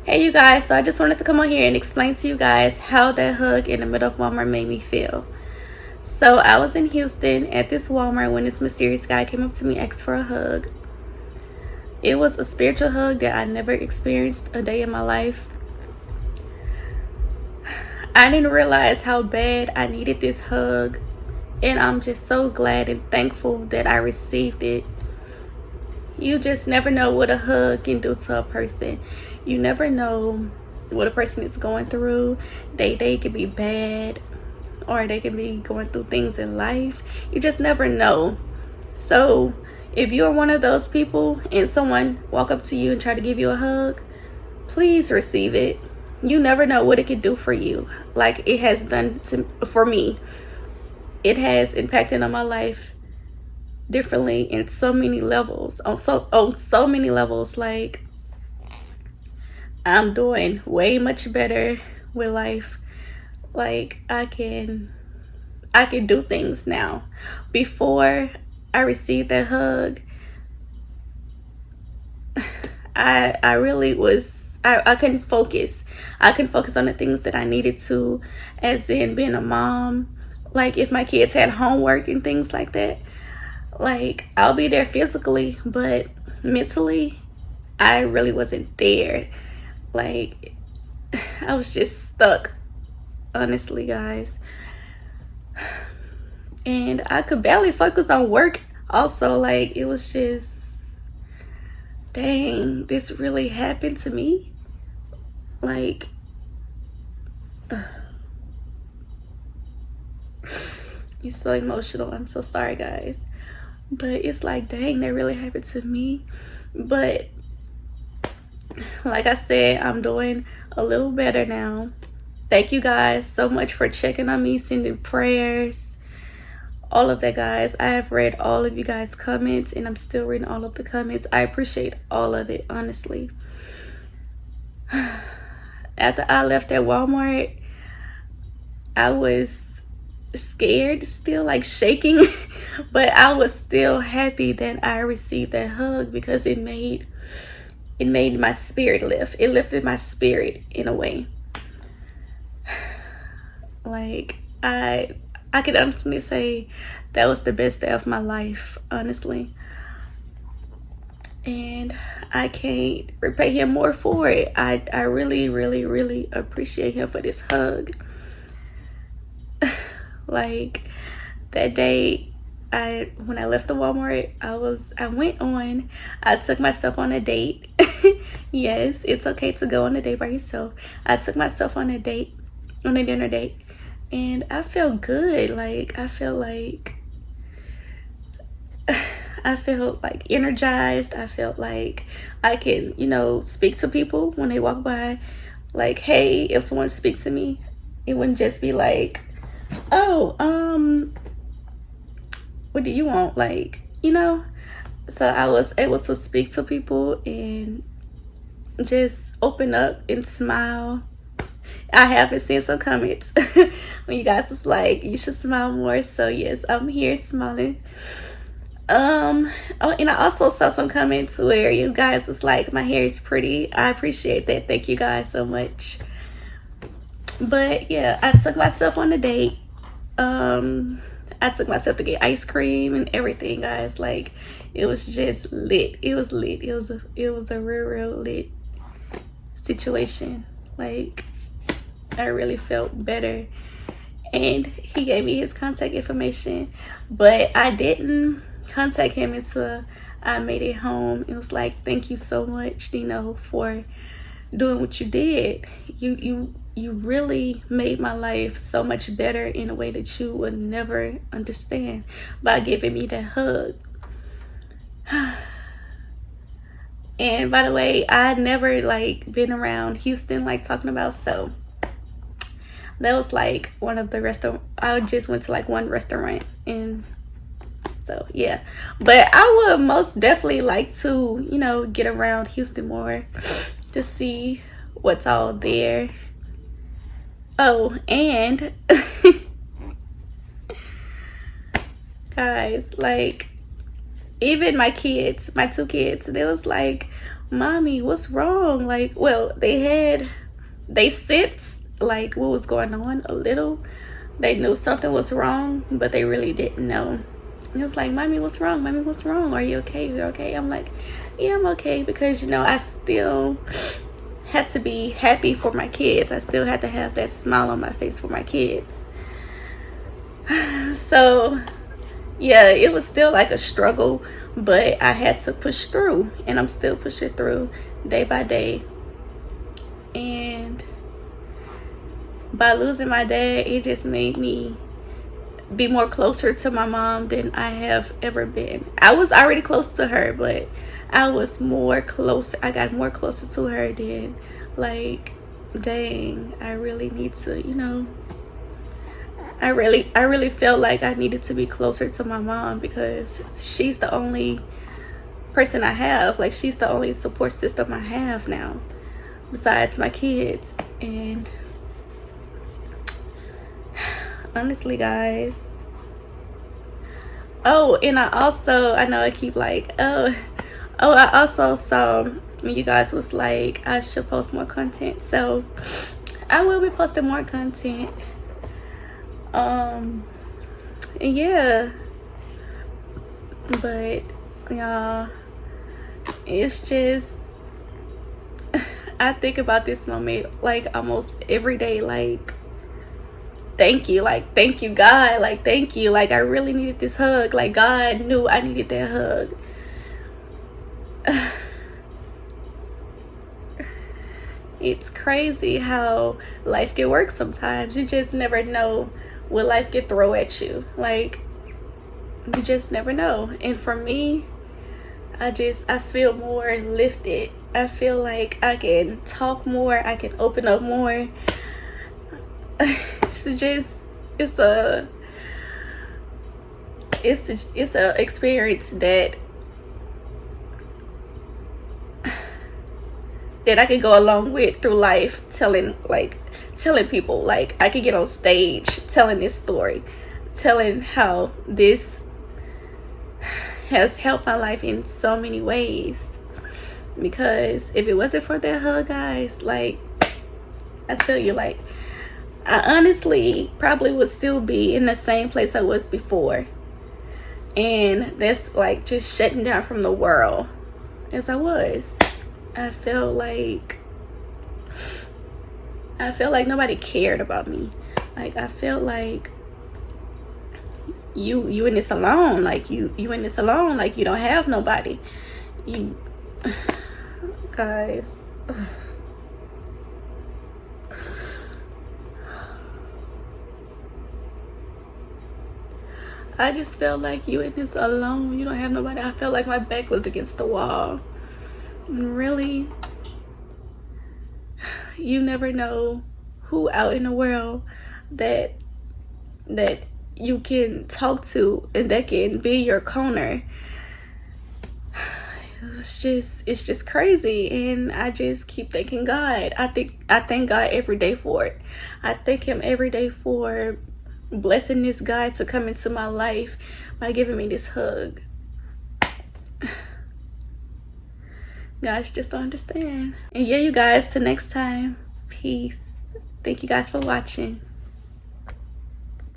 Hey you guys, so I just wanted to come on here and explain to you guys how that hug in the middle of Walmart made me feel. So I was in Houston at this Walmart when this mysterious guy came up to me, asked for a hug. It was a spiritual hug that I never experienced a day in my life. I didn't realize how bad I needed this hug, and I'm just so glad and thankful that I received it. You just never know what a hug can do to a person. You never know what a person is going through. They could be bad, or they could be going through things in life. You just never know. So if you're one of those people and someone walk up to you and try to give you a hug, please receive it. You never know what it could do for you, like it has done for me. It has impacted on my life differently in so many levels, on so many levels. Like, I'm doing way much better with life. Like, I can do things now. Before I received that hug, I really was, I couldn't focus. I couldn't focus on the things that I needed to, as in being a mom. Like, if my kids had homework and things like that, like, I'll be there physically, but mentally I really wasn't there. Like, I was just stuck, honestly, guys. And I could barely focus on work also. Like, it was just, dang, this really happened to me. Like, it's so emotional. I'm so sorry, guys. But it's like, dang, that really happened to me. But like I said, I'm doing a little better now. Thank you guys so much for checking on me, sending prayers, all of that, guys. I have read all of you guys' comments, and I'm still reading all of the comments. I appreciate all of it, honestly. After I left at Walmart, I was scared, still like shaking, but I was still happy that I received that hug, because it made my spirit lift. It lifted my spirit in a way. Like, I could honestly say that was the best day of my life, honestly. And I can't repay him more for it. I really, really, really appreciate him for this hug. Like, that day, when I left the Walmart, I took myself on a date. Yes, it's okay to go on a date by yourself. I took myself on a dinner date, and I felt good. Like, I felt like energized. I felt like I can, speak to people when they walk by. Like, hey, if someone speaks to me, it wouldn't just be like, oh, what do you want? Like, so I was able to speak to people and just open up and smile. I haven't seen some comments when you guys was like, you should smile more. So yes, I'm here smiling. Oh, and I also saw some comments where you guys was like, my hair is pretty. I appreciate that. Thank you guys so much. But yeah, I took myself on a date. I took myself to get ice cream and everything, guys. Like, it was just lit. It was lit. It was a real lit situation. Like, I really felt better. And he gave me his contact information, but I didn't contact him until I made it home. It was like, thank you so much, for doing what you did. You really made my life so much better in a way that you would never understand, by giving me that hug. And by the way, I never been around Houston talking about, so that was one of the restaurant. I just went to one restaurant, and so yeah. But I would most definitely like to get around Houston more to see what's all there. Oh, and guys, even my kids, my two kids, they was like, mommy, what's wrong? Like, well, they sensed like what was going on a little. They knew something was wrong, but they really didn't know. It was like, mommy, what's wrong? Mommy, what's wrong? Are you okay? You okay? I'm like, yeah, I'm okay, because I still had to be happy for my kids. I still had to have that smile on my face for my kids. So yeah, it was still like a struggle, but I had to push through, and I'm still pushing through day by day. And by losing my dad, it just made me be more closer to my mom than I have ever been. I was already close to her, but I was more closer. I got more closer to her than, like, dang, I really need to, I really felt like I needed to be closer to my mom, because she's the only person I have. Like, she's the only support system I have now, besides my kids. And honestly, guys, and I know I keep like, I also saw when you guys was like I should post more content, so I will be posting more content. Yeah, but y'all, it's just, I think about this moment like almost every day. Like, thank you God, like, thank you, like, I really needed this hug. Like, God knew I needed that hug. It's crazy how life can work sometimes. You just never know what life can throw at you. Like, you just never know. And for me, I feel more lifted. I feel like I can talk more, I can open up more. It's a experience that I could go along with through life, telling people. Like, I could get on stage telling this story, telling how this has helped my life in so many ways. Because if it wasn't for that hug, guys, like, I tell you, like, I honestly probably would still be in the same place I was before, and that's like just shutting down from the world as I was. I felt like nobody cared about me. Like, I felt like you in this alone. Like, you in this alone. Like, you don't have nobody. You guys. I just felt like you in this alone. You don't have nobody. I felt like my back was against the wall. And really, you never know who out in the world that you can talk to and that can be your corner. It's just crazy. And I just keep thanking God. I thank God every day for it. I thank him every day for blessing this guy to come into my life by giving me this hug. Guys just don't understand. And yeah, you guys, till next time, peace. Thank you guys for watching.